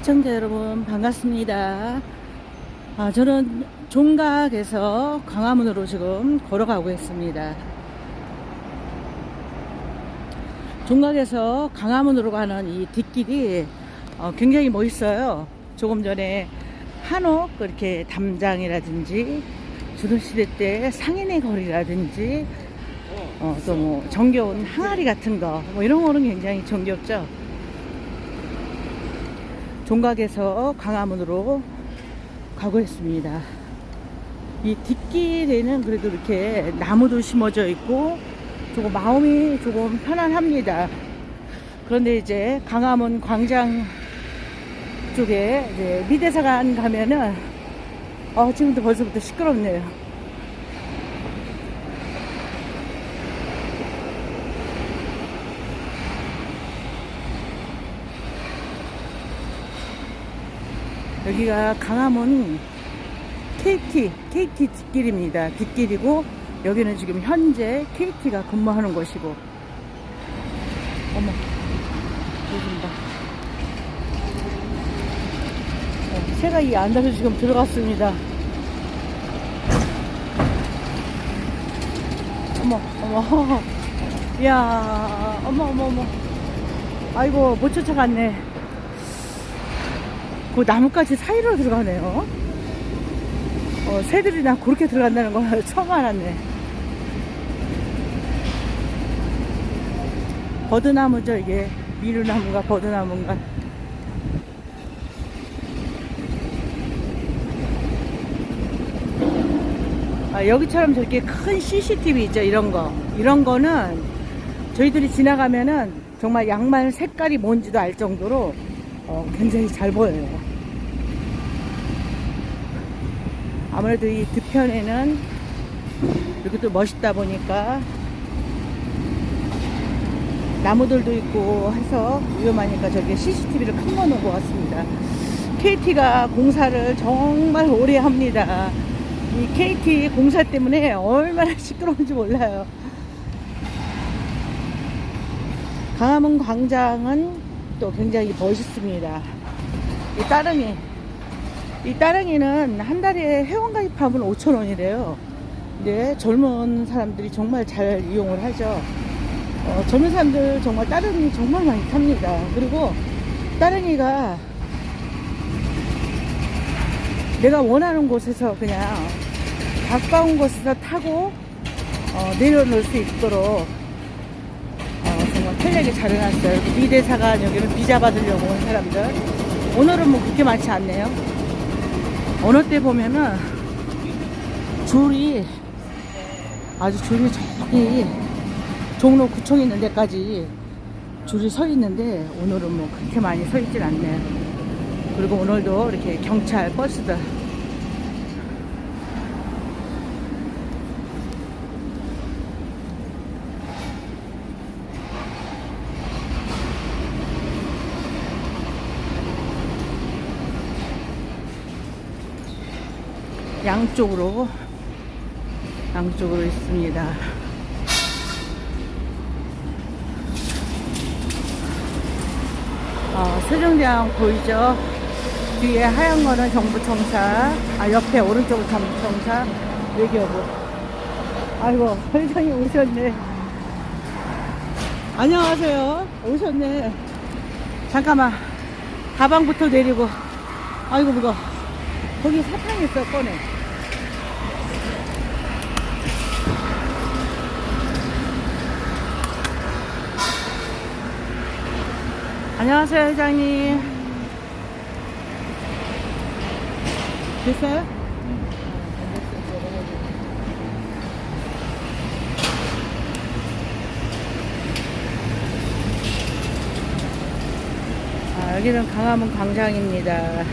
시청자 여러분 반갑습니다. 저는 종각에서 광화문으로 지금 걸어가고 있습니다. 종각에서 광화문으로 가는 이 뒷길이 굉장히 멋있어요. 조금 전에 한옥 이렇게 담장이라든지 조선시대 때 상인의 거리라든지 또 뭐 정겨운 항아리 같은 거 뭐 이런 거는 굉장히 정겹죠. 종각에서 광화문으로 가고 있습니다. 이 뒷길에는 그래도 이렇게 나무도 심어져 있고 조금 마음이 조금 편안합니다. 그런데 이제 광화문 광장 쪽에 이제 미대사관 가면은 지금도 벌써부터 시끄럽네요. 여기가 광화문 KT 뒷길입니다. 뒷길이고 여기는 지금 현재 KT가 근무하는 곳이고, 어머 요즘 봐. 새가 이 앉아서 지금 들어갔습니다. 어머 이야 어머 아이고 못 쫓아갔네. 그 나뭇가지 사이로 들어가네요. 새들이 나 그렇게 들어간다는 걸 처음 알았네. 버드나무죠 이게. 미루나무가 버드나무인가. 여기처럼 저렇게 큰 CCTV 있죠. 이런 거는 저희들이 지나가면은 정말 양말 색깔이 뭔지도 알 정도로 굉장히 잘 보여요. 아무래도 이 뒤편에는 이렇게 또 멋있다 보니까 나무들도 있고 해서 위험하니까 저기 CCTV를 큰 거 놓은 것 같습니다. KT가 공사를 정말 오래 합니다. 이 KT 공사 때문에 얼마나 시끄러운지 몰라요. 광화문 광장은 또 굉장히 멋있습니다. 이 따릉이는 한 달에 회원 가입하면 5,000원이래요. 근데 젊은 사람들이 정말 잘 이용을 하죠. 젊은 사람들 정말 따릉이 정말 많이 탑니다. 그리고 따릉이가 내가 원하는 곳에서 그냥 가까운 곳에서 타고 내려놓을 수 있도록 정말 편리하게 잘 해놨어요. 미대사관 여기는 비자 받으려고 온 사람들. 오늘은 뭐 그렇게 많지 않네요. 어느 때 보면은 줄이 저기 종로구청 있는 데까지 줄이 서 있는데 오늘은 뭐 그렇게 많이 서 있진 않네요. 그리고 오늘도 이렇게 경찰 버스들 양쪽으로 있습니다. 세종대왕 보이죠? 뒤에 하얀 거는 정부청사, 옆에 오른쪽은 정부청사, 외교부. 아이고 회장님 오셨네. 안녕하세요. 오셨네. 잠깐만 가방부터 내리고. 아이고 무거워. 거기 사탕 있어. 꺼내. 안녕하세요 회장님. 됐어요? 여기는 광화문 광장입니다.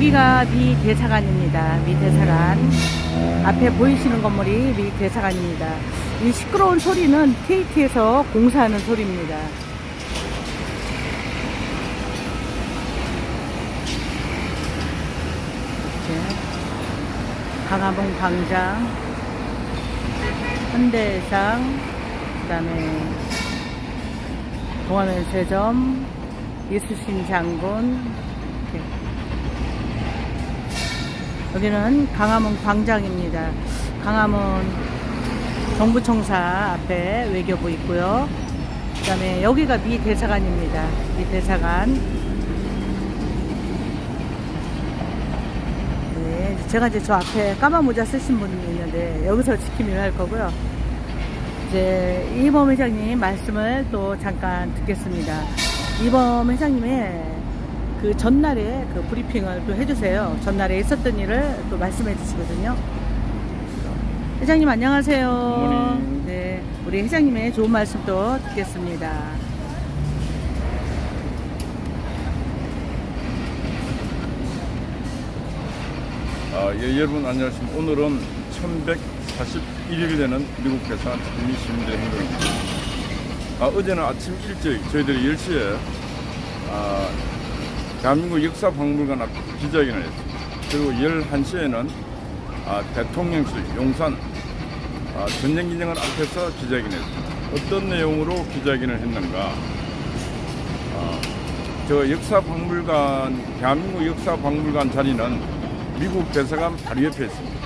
여기가 미 대사관입니다. 미 대사관. 앞에 보이시는 건물이 미 대사관입니다. 이 시끄러운 소리는 KT에서 공사하는 소리입니다. 강화문 광장, 현대해상, 그 다음에 동화면세점, 이수신 장군, 이렇게. 여기는 강화문 광장입니다. 강화문 정부청사 앞에 외교부 있고요. 그 다음에 여기가 미 대사관입니다. 미 대사관. 제가 이제 저 앞에 까만 모자 쓰신 분이 있는데 여기서 지킴이를 할 거고요. 이제 이범 회장님 말씀을 또 잠깐 듣겠습니다. 이범 회장님의 그 전날에 그 브리핑을 또 해주세요. 전날에 있었던 일을 또 말씀해 주시거든요. 회장님 안녕하세요. 네, 우리 회장님의 좋은 말씀 또 듣겠습니다. 여러분 안녕하십니까. 오늘은 1141일 되는 미국 대사관 국민 시민들의 행동입니다. 어제는 아침 일찍 저희들이 10시에 대한민국 역사박물관 앞에 기자회견을 했습니다. 그리고 11시에는 대통령실 용산 전쟁기념관 앞에서 기자회견을 했습니다. 어떤 내용으로 기자회견을 했는가. 저 역사박물관, 대한민국 역사박물관 자리는 미국 대사관 바로 옆에 있습니다.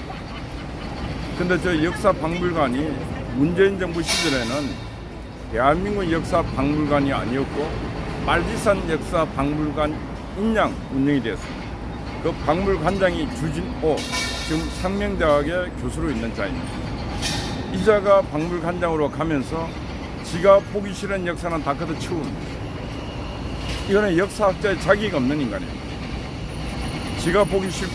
근데 저 역사박물관이 문재인 정부 시절에는 대한민국 역사박물관이 아니었고 말지산 역사박물관 인양 운영이 되었습니다. 그 박물관장이 주진오, 지금 상명대학의 교수로 있는 자입니다. 이 자가 박물관장으로 가면서 지가 보기 싫은 역사는 다 걷어치웁니다. 이거는 역사학자의 자기가 없는 인간입니다. 지가 보기 싫고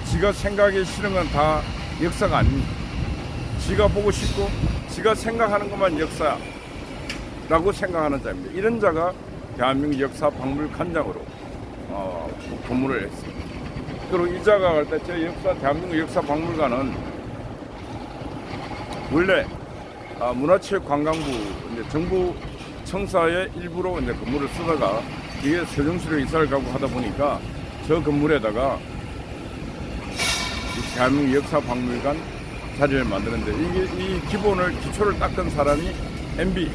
지가 생각하기 싫은 건 다 역사가 아닙니다. 지가 보고 싶고 지가 생각하는 것만 역사라고 생각하는 자입니다. 이런 자가 대한민국 역사박물관장으로 근무를 했습니다. 그리고 이 자가 갈 때 제 대한민국 역사박물관은 원래 문화체육관광부 정부 청사의 일부로 이제 근무를 쓰다가 이게 세종시로 이사를 가고 하다 보니까 저 건물에다가 대한민국 역사박물관 자리를 만드는데 이 기초를 닦은 사람이 MB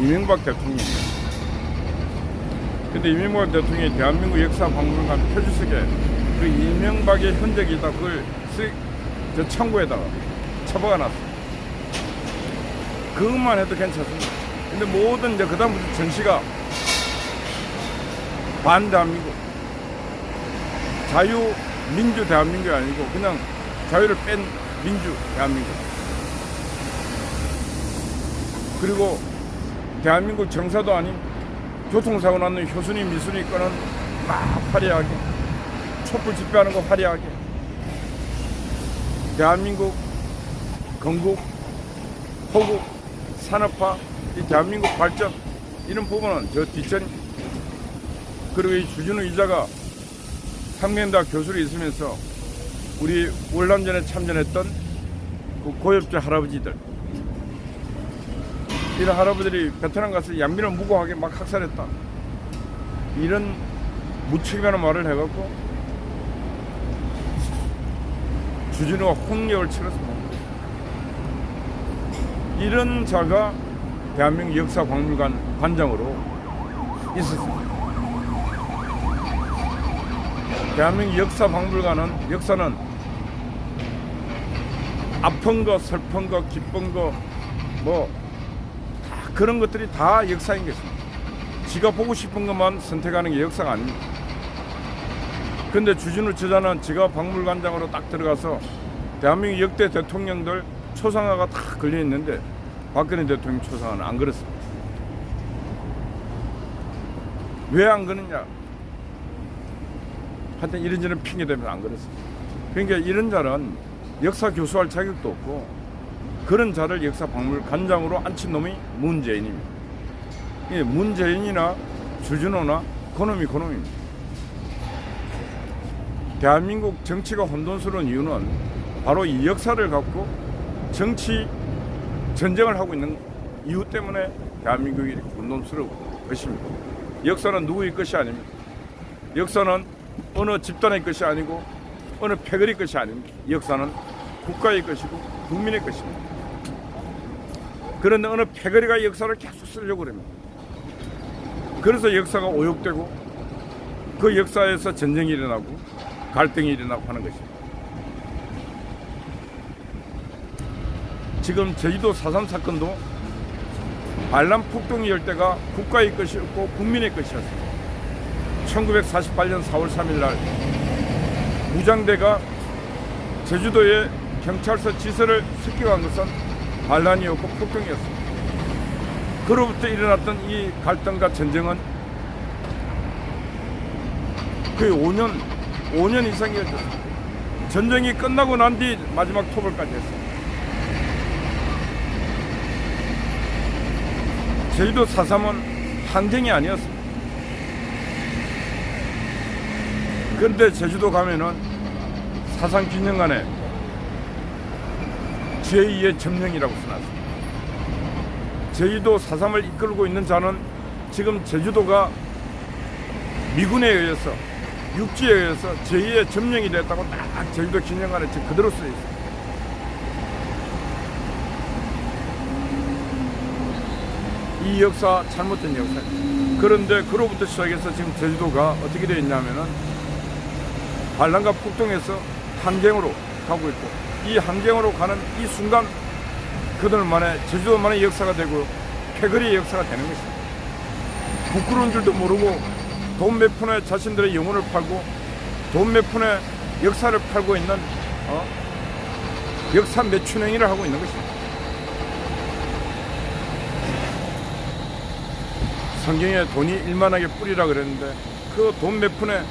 이명박 대통령입니다. 근데 이명박 대통령이 대한민국 역사박물관 표지석에 그 이명박의 흔적이 있다 그걸 저 창고에다가 처박아 놨어요. 그것만 해도 괜찮습니다. 근데 모든 이제 그다음부터 전시가 반대한민국 자유민주 대한민국이 아니고 그냥 자유를 뺀 민주 대한민국. 그리고 대한민국 정사도 아닌 교통사고 났는 효순이 미순이 거는 막 화려하게 촛불 집회하는 거 화려하게 대한민국 건국 호국 산업화 이 대한민국 발전 이런 부분은 저 뒷전. 그리고 이 주진우 이자가 상명대학 교수로 있으면서 우리 월남전에 참전했던 그 고엽제 할아버지들 이런 할아버지들이 베트남 가서 양민을 무고하게 막 학살했다 이런 무책임한 말을 해갖고 주진우가 홍역을 치렀습니다. 이런 자가 대한민국 역사박물관 관장으로 있었습니다. 대한민국 역사박물관은 역사는 아픈 거, 슬픈 거, 기쁜 거, 뭐 다 그런 것들이 다 역사인 것입니다. 지가 보고 싶은 것만 선택하는 게 역사가 아닙니다. 근데 주진우 저자는 지가 박물관장으로 딱 들어가서 대한민국 역대 대통령들 초상화가 다 걸려 있는데 박근혜 대통령 초상화는 안 그렇습니다. 왜 안 그러냐? 하여튼 이런저런 핑계 대면서 안 그렇습니다. 그러니까 이런 자는 역사 교수할 자격도 없고 그런 자를 역사박물관장으로 앉힌 놈이 문재인입니다. 문재인이나 주진호나 그놈이 그놈입니다. 대한민국 정치가 혼돈스러운 이유는 바로 이 역사를 갖고 정치 전쟁을 하고 있는 이유 때문에 대한민국이 혼돈스러운 것입니다. 역사는 누구의 것이 아닙니다. 역사는 어느 집단의 것이 아니고 어느 패거리 것이 아닙니다. 역사는 국가의 것이고 국민의 것입니다. 그런데 어느 패거리가 역사를 계속 쓰려고 합니다. 그래서 역사가 오욕되고 그 역사에서 전쟁이 일어나고 갈등이 일어나고 하는 것입니다. 지금 제주도 4.3 사건도 반란 폭동 열대가 국가의 것이었고 국민의 것이었습니다. 1948년 4월 3일 날 무장대가 제주도의 경찰서 지서를 습격한 것은 반란이었고 폭동이었습니다. 그로부터 일어났던 이 갈등과 전쟁은 거의 5년 이상이 걸렸습니다. 전쟁이 끝나고 난 뒤 마지막 토벌까지 했습니다. 제주도 4.3은 항쟁이 아니었습니다. 그런데 제주도 가면은 사상기념관에 제2의 점령이라고 써놨습니다. 제주도 4.3을 이끌고 있는 자는 지금 제주도가 미군에 의해서 육지에 의해서 제2의 점령이 됐다고 딱 제주도 기념관에 지금 그대로 쓰여 있습니다. 이 역사 잘못된 역사입니다. 그런데 그로부터 시작해서 지금 제주도가 어떻게 되어 있냐면은 반란과 폭동에서 항쟁으로 가고 있고 이 항쟁으로 가는 이 순간 그들만의 제주도만의 역사가 되고 패거리의 역사가 되는 것입니다. 부끄러운 줄도 모르고 돈 몇 푼에 자신들의 영혼을 팔고 돈 몇 푼에 역사를 팔고 있는 역사 매춘행위를 하고 있는 것입니다. 성경에 돈이 일만하게 뿌리라 그랬는데 그 돈 몇 푼에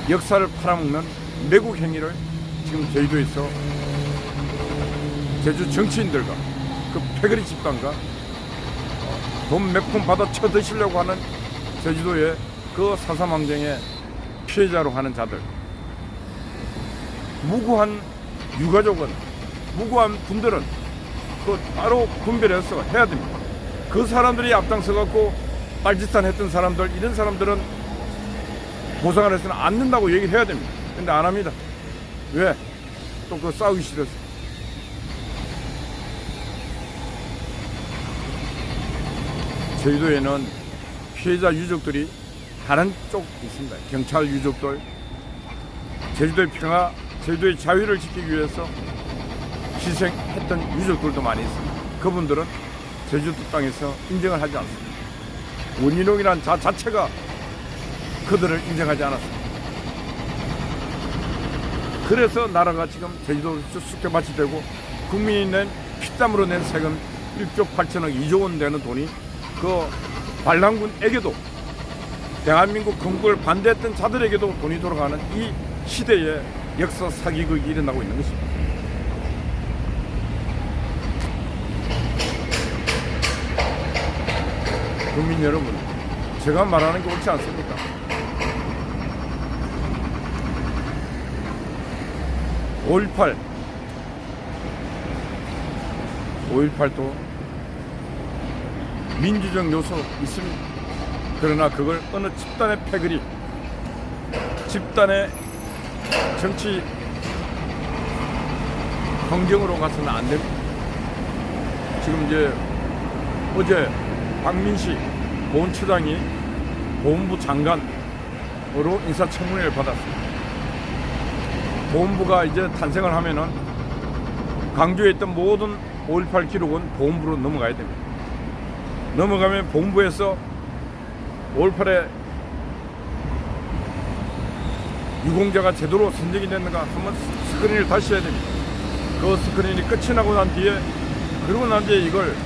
역사를 팔아먹는 매국 행위를 지금 제주도에서 제주 정치인들과 그 패거리 집단과 돈 몇 푼 받아 쳐드시려고 하는 제주도의 그 4.3 항쟁의 피해자로 하는 자들, 무고한 유가족은, 무고한 분들은 그 따로 분별해서 해야 됩니다. 그 사람들이 앞장서 갖고 빨짓산 했던 사람들, 이런 사람들은 보상을 해서는 안 된다고 얘기를 해야 됩니다. 근데 안 합니다. 왜? 또 그 싸우기 싫어서. 제주도에는 피해자 유족들이 다른 쪽 있습니다. 경찰 유족들, 제주도의 평화, 제주도의 자유를 지키기 위해서 희생했던 유족들도 많이 있습니다. 그분들은 제주도 땅에서 인정을 하지 않습니다. 원희룡이라는 자 자체가 그들을 인정하지 않았습니다. 그래서 나라가 지금 제주도를 쑥대밭이 되고 국민이 낸 피땀으로 낸 세금 1조 8천억 2조 원 되는 돈이 그 반란군에게도 대한민국 건국을 반대했던 자들에게도 돈이 돌아가는 이 시대에 역사 사기극이 일어나고 있는 것입니다. 국민 여러분, 제가 말하는 게 옳지 않습니까? (5.18) 도 민주적 요소 있습니다. 그러나 그걸 어느 집단의 패거리, 집단의 정치 환경으로 가서는 안 됩니다. 지금 이제 어제 박민식 보훈처장이 보훈부 장관으로 인사청문회를 받았습니다. 보훈부가 이제 탄생을 하면은 강조에 있던 모든 5.18 기록은 보훈부로 넘어가야 됩니다. 넘어가면 보훈부에서 5.18에 유공자가 제대로 선정이 됐는가 한번 스크린을 다시 해야 됩니다. 그 스크린이 끝이 나고 난 뒤에, 그러고 난 뒤에 이걸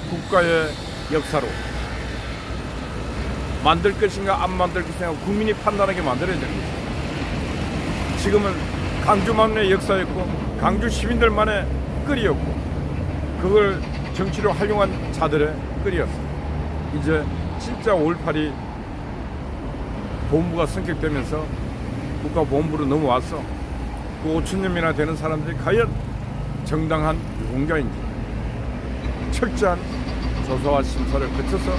국가의 역사로 만들 것인가 안 만들 것인가 국민이 판단하게 만들어야 됩니다. 지금은 강주만의 역사였고 강주 시민들만의 끌이었고 그걸 정치로 활용한 자들의 끌이었습니다. 이제 진짜 5.18이 본부가 성격되면서 국가보훈부로 넘어왔어. 그 5천 명이나 되는 사람들이 과연 정당한 유공자인지 철저한 조사와 심사를 거쳐서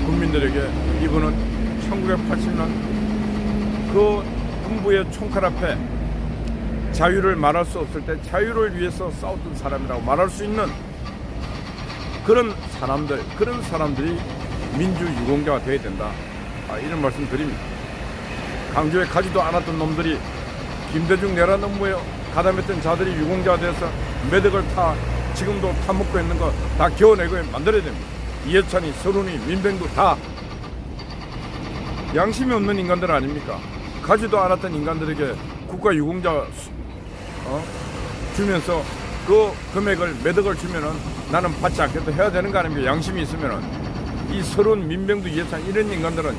국민들에게 이분은 1980년 그 군부의 총칼 앞에 자유를 말할 수 없을 때 자유를 위해서 싸웠던 사람이라고 말할 수 있는 그런 사람들이 민주유공자가 되어야 된다. 이런 말씀 드립니다. 강조에 가지도 않았던 놈들이 김대중 내란 업무에 가담했던 자들이 유공자가 돼서 매덕을 지금도 타먹고 있는 거 다 겨워내고 만들어야 됩니다. 이해찬이, 서른이, 민병도 다 양심이 없는 인간들 아닙니까? 가지도 않았던 인간들에게 국가 유공자 주면서 그 금액을 매덕을 주면은 나는 받지 않겠다 해야 되는 거 아닙니까? 양심이 있으면은 이 서른, 민병도, 이해찬 이런 인간들은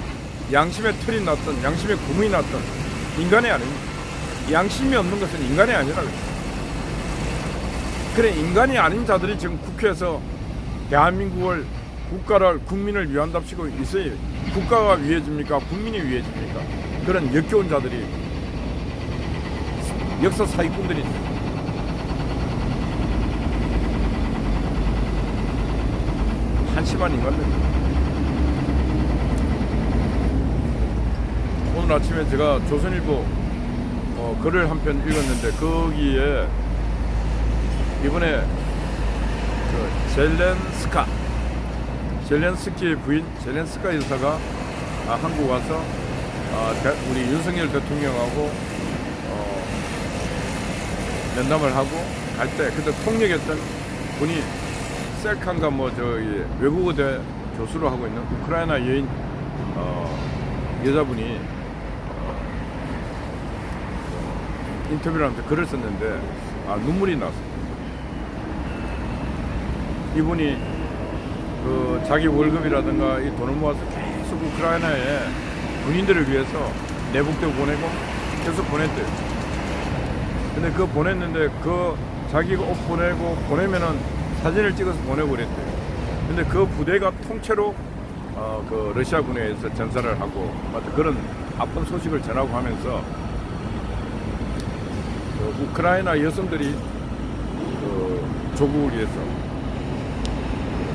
양심의 틀이 났던 양심의 구멍이 났던 인간이 아닙니다. 양심이 없는 것은 인간이 아니라 그래 인간이 아닌 자들이 지금 국회에서 대한민국을 국민을 위한답시고 있어요. 국가가 위해집니까? 국민이 위해집니까? 그런 역겨운 자들이 역사 사기꾼들이 한심한 인간들입니다. 오늘 아침에 제가 조선일보 글을 한 편 읽었는데 거기에 이번에 그 젤렌스키의 부인 젤렌스카 여사가 한국 와서 우리 윤석열 대통령하고 면담을 하고 갈 때 그때 통역했던 분이 셀칸가 외국어대 교수로 하고 있는 우크라이나 여인 여자분이 인터뷰를 하면서 글을 썼는데 눈물이 났어요. 이분이 자기 월급이라든가 이 돈을 모아서 계속 우크라이나에 군인들을 위해서 내복도 보내고 계속 보냈대요. 근데 그거 보냈는데 자기가 옷 보내면은 사진을 찍어서 보내고 그랬대요. 근데 그 부대가 통째로 그 러시아군에 의해서 전사를 하고 그런 아픈 소식을 전하고 하면서 우크라이나 여성들이 조국을 위해서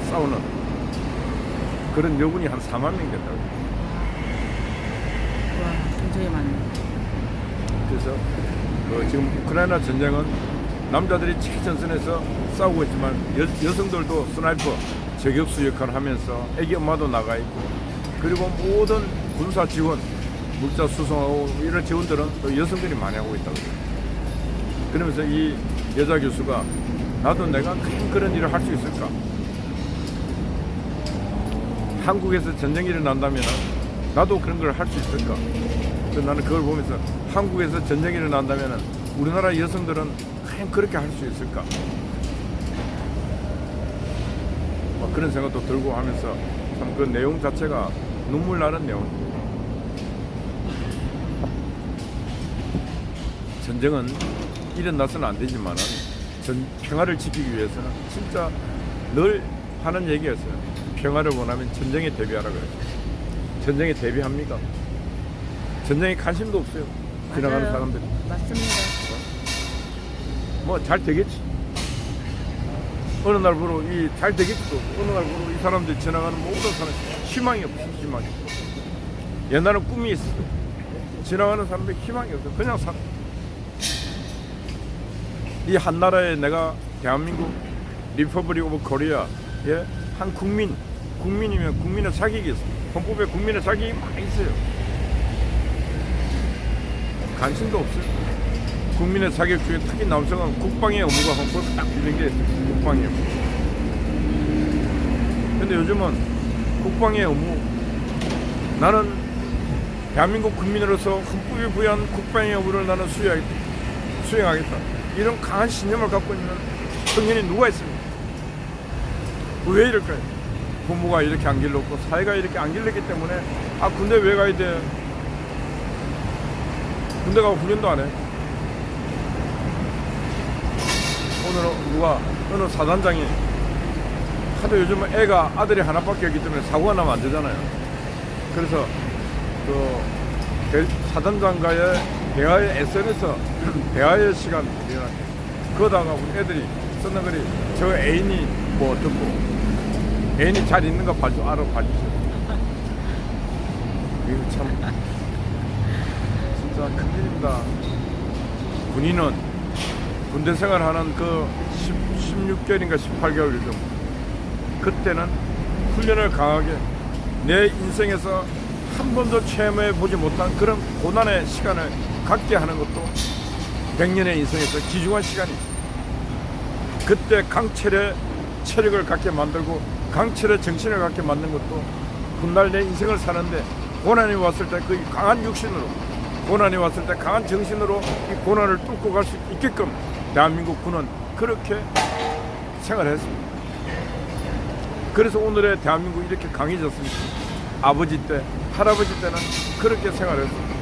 싸우는 그런 여군이 한 4만 명 된다고. 와, 굉장히 많네. 그래서 지금 우크라이나 전쟁은 남자들이 최전선에서 싸우고 있지만 여성들도 스나이퍼 저격수 역할을 하면서 애기 엄마도 나가 있고 그리고 모든 군사 지원, 물자 수송하고 이런 지원들은 또 여성들이 많이 하고 있다고. 그러면서 이 여자 교수가 나도 내가 그런 일을 할 수 있을까? 한국에서 전쟁이 일어난다면 나도 그런 걸 할 수 있을까? 그래서 나는 그걸 보면서 한국에서 전쟁이 일어난다면 우리나라 여성들은 과연 그렇게 할 수 있을까? 그런 생각도 들고 하면서 참 그 내용 자체가 눈물 나는 내용입니다. 전쟁은 일어나서는 안 되지만은 평화를 지키기 위해서는 진짜 늘 하는 얘기였어요. 평화를 원하면 전쟁에 대비하라 그래요. 전쟁에 대비합니까? 전쟁에 관심도 없어요. 지나가는 맞아요. 사람들이. 맞습니다. 뭐 잘 되겠지. 어느 날부로 잘 되겠지도 어느 날부로 이 사람들이 지나가는 모든 사람 희망이 없어. 희망이. 옛날엔 꿈이 있어. 지나가는 사람들이 희망이 없어. 그냥 살아. 이 한 나라에 내가 대한민국 리퍼블릭 오브 코리아의 한 국민이면 국민의 자격이 있어. 헌법에 국민의 자격이 많이 있어요. 관심도 없어요. 국민의 자격 중에 특히 남성은 국방의 의무가 헌법에 딱 규정되어 있어요. 국방의 의무. 근데 요즘은 국방의 의무, 나는 대한민국 국민으로서 헌법이 부여한 국방의 의무를 나는 수행하겠다. 이런 강한 신념을 갖고 있는 청년이 누가 있습니까? 왜 이럴까요? 부모가 이렇게 안 길렀고 사회가 이렇게 안 길렀기 때문에 군대 왜 가야 돼? 군대 가고 훈련도 안 해. 오늘 어느 사단장이 하도 요즘 아들이 하나밖에 없기 때문에 사고가 나면 안 되잖아요. 그래서 그 사단장과의 대화의 SNS, 대화의 시간 그러다가 우리 애들이 쓰는 글이 저 애인이 뭐 어떻고 애인이 잘 있는 거 봐주세요. 이거 참 진짜 큰일입니다. 군인은 군대 생활하는 그 16개월인가 18개월 좀 그때는 훈련을 강하게 내 인생에서 한 번도 체험해 보지 못한 그런 고난의 시간을 갖게 하는 것도 100년의 인생에서 귀중한 시간이 그때 강철의 체력을 갖게 만들고 강철의 정신을 갖게 만든 것도 훗날 내 인생을 사는데 고난이 왔을 때 그 강한 육신으로 고난이 왔을 때 강한 정신으로 이 고난을 뚫고 갈 수 있게끔 대한민국 군은 그렇게 생활했습니다. 그래서 오늘의 대한민국이 이렇게 강해졌습니다. 아버지 때, 할아버지 때는 그렇게 생활했습니다.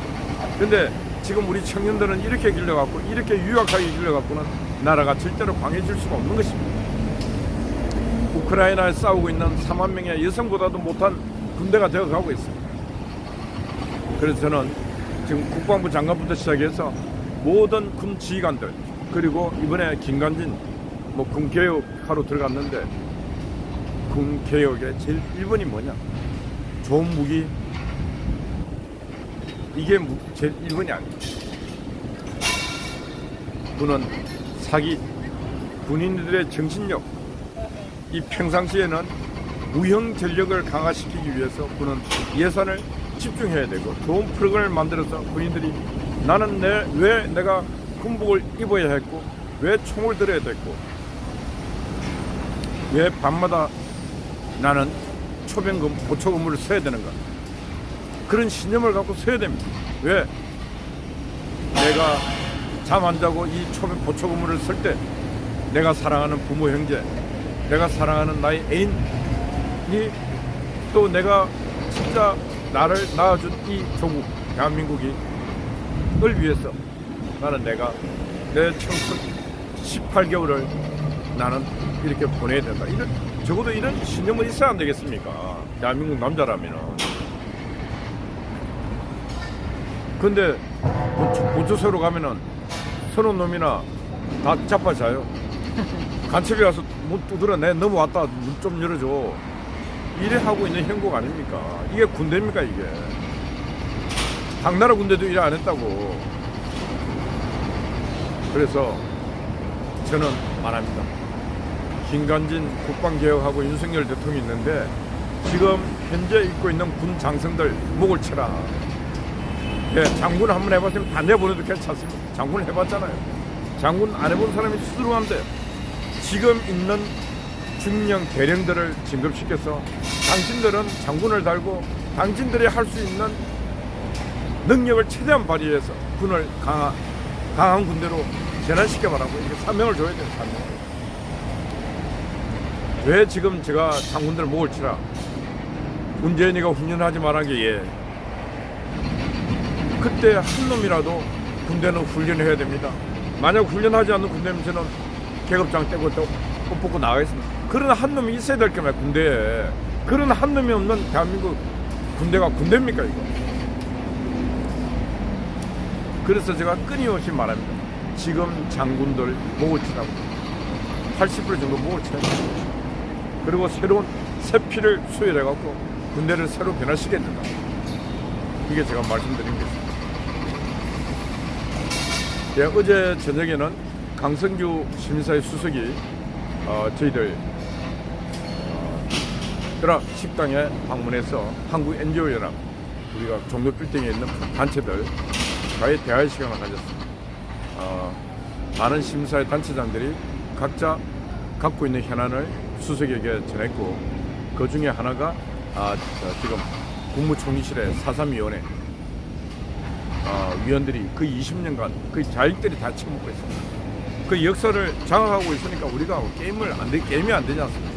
근데 지금 우리 청년들은 이렇게 길러갖고 이렇게 유약하게 길러갖고는 나라가 절대로 강해질 수가 없는 것입니다. 우크라이나에 싸우고 있는 4만 명의 여성보다도 못한 군대가 되어가고 있습니다. 그래서 저는 지금 국방부 장관부터 시작해서 모든 군 지휘관들 그리고 이번에 김관진 군 개혁하러 들어갔는데 군 개혁의 제일 1번이 뭐냐? 좋은 무기 이게 제일 1번이 아닙니다. 군은 사기 군인들의 정신력 이 평상시에는 무형 전력을 강화시키기 위해서 군은 예산을 집중해야 되고 좋은 프로그램을 만들어서 군인들이 나는 왜 내가 군복을 입어야 했고 왜 총을 들어야 됐고 왜 밤마다 나는 초병금 보초근무를 써야 되는가 그런 신념을 갖고 써야 됩니다. 왜 내가 잠 안 자고 이 초병 보초근무를 쓸 때 내가 사랑하는 부모 형제 내가 사랑하는 나의 애인이 또 내가 진짜 나를 낳아준 이 조국 대한민국이 을 위해서 나는 내가 내 청춘 18개월을 나는 이렇게 보내야 된다. 적어도 이런 신념은 있어야 안 되겠습니까? 대한민국 남자라면은. 근데 보초소로 가면은 서너 놈이나 다 자빠져요. 간첩이 와서 문 두드려 내 넘어왔다 문 좀 열어줘. 이래 하고 있는 형국 아닙니까? 이게 군대입니까 이게? 당나라 군대도 일 안 했다고. 그래서 저는 말합니다. 김관진 국방개혁하고 윤석열 대통령이 있는데 지금 현재 입고 있는 군 장성들 목을 쳐라. 예, 장군 한번 해봤으면 다 내보내도 괜찮습니다. 장군 해봤잖아요. 장군 안 해본 사람이 수두룩한데 지금 있는 중령 대령들을 진급시켜서 당신들은 장군을 달고 당신들이 할 수 있는 능력을 최대한 발휘해서 군을 강한 군대로 전환시켜봐라고 이렇게 사명을 줘야 돼요. 사명을. 왜 지금 제가 장군들 목을 치라? 문재인이가 훈련하지 말한 게 예. 그때 한 놈이라도 군대는 훈련해야 됩니다. 만약 훈련하지 않는 군대면 저는 계급장 떼고 옷 벗고 나가겠습니다. 그런 한 놈이 있어야 될 거면 군대에. 그런 한 놈이 없는 대한민국 군대가 군대입니까 이거? 그래서 제가 끊임없이 말합니다. 지금 장군들 목을 치라고 80% 정도 목을 쳐야 됩니다. 그리고 새로운 새 피를 수혈해갖고 군대를 새로 변화시켜야 된다. 이게 제가 말씀드린 것입니다. 예, 어제 저녁에는 강성규 시민사회 수석이 저희들 드락 식당에 방문해서 한국 NGO연합 우리가 종로 빌딩에 있는 단체들과의 대화의 시간을 가졌습니다. 많은 시민사회 단체장들이 각자 갖고 있는 현안을 수석에게 전했고 그 중에 하나가 지금 국무총리실의 4.3위원회 위원들이 그 20년간 그 자익들이 다 처먹고 있습니다. 그 역사를 장악하고 있으니까 우리가 게임이 안 되지 않습니까?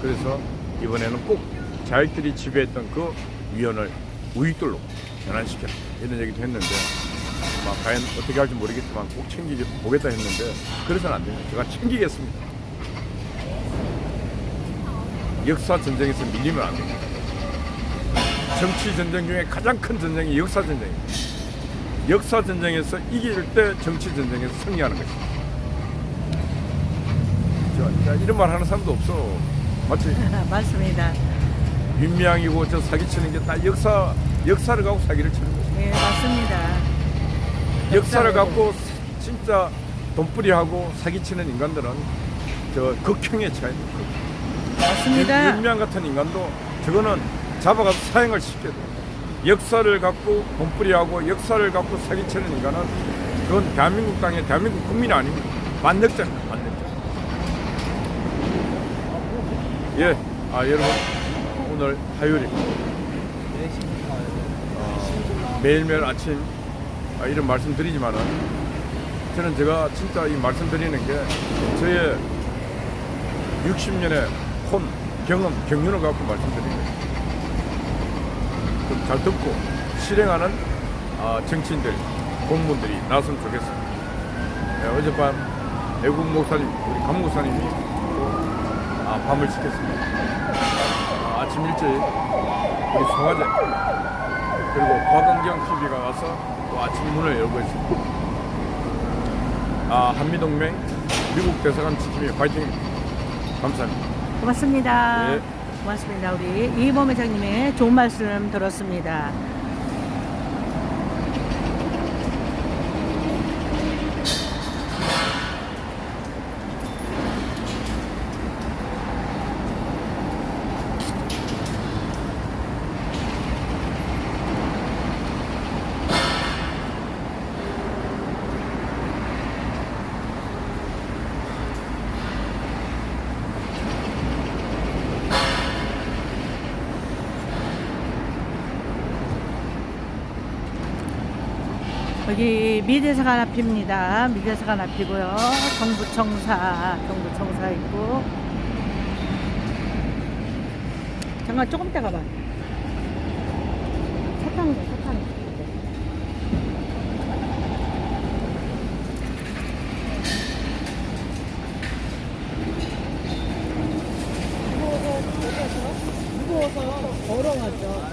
그래서 이번에는 꼭 자익들이 지배했던 그 위원을 우익들로 전환시켜라 이런 얘기도 했는데 과연 어떻게 할지 모르겠지만 꼭 챙기보겠다 했는데 그래서는 안 됩니다. 제가 챙기겠습니다. 역사 전쟁에서 밀리면 안 됩니다. 정치 전쟁 중에 가장 큰 전쟁이 역사 전쟁입니다. 역사 전쟁에서 이길 때 정치 전쟁에서 승리하는 것입니다. 이런 말 하는 사람도 없어. 맞지? 맞습니다. 윤미향이고 저 사기치는 게 다 역사를 갖고 사기를 치는 거죠. 예, 맞습니다. 역사를 갖고 진짜 돈벌이하고 사기치는 인간들은 저 극형의 차이입니다. 맞습니다. 윤미향 같은 인간도 저거는 잡아가서 사형을 시켜야 돼요. 역사를 갖고 돈벌이하고 역사를 갖고 사기치는 인간은 그건 대한민국 땅에 대한민국 국민이 아닙니다. 만력자입니다. 만력자. 예, 여러분 오늘 화요일입니다. 매일매일 아침 이런 말씀 드리지만은 저는 제가 진짜 이 말씀 드리는 게 저의 60년의 경험, 경륜을 갖고 말씀드리는 거예요. 좀 잘 듣고 실행하는 정치인들, 공무원들이 나왔으면 좋겠습니다. 네, 어젯밤 애국 목사님, 우리 강 목사님이 밤을 지켰습니다. 아침 일찍 우리 송화제 그리고 과강경 TV가 와서 또 아침 문을 열고 있습니다. 한미동맹 미국 대사관 지킴이 화이팅입니다. 감사합니다. 고맙습니다. 네. 고맙습니다. 우리 이범 회장님의 좋은 말씀 들었습니다. 여기 미대사관 앞입니다. 미대사관 앞이고요. 정부청사 있고. 잠깐 조금 이따 가봐. 사탕. 무거워서 걸어가죠.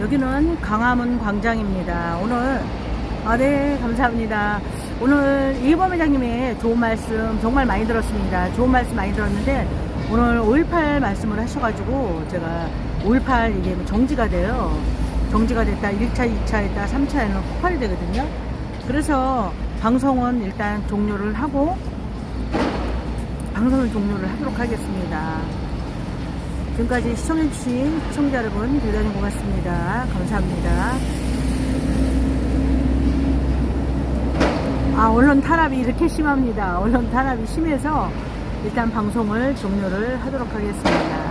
여기는 광화문 광장입니다. 오늘 네, 감사합니다. 오늘 이범 회장님의 좋은 말씀 정말 많이 들었습니다. 좋은 말씀 많이 들었는데 오늘 5.18 말씀을 하셔가지고 제가 5.18 이게 정지가 돼요. 정지가 됐다 1차, 2차 했다 3차에는 폭발이 되거든요. 그래서 방송은 일단 종료를 하고 방송을 종료를 하도록 하겠습니다. 지금까지 시청해주신 시청자 여러분 대단히 고맙습니다. 감사합니다. 언론 탄압이 이렇게 심합니다. 언론 탄압이 심해서 일단 방송을 종료를 하도록 하겠습니다.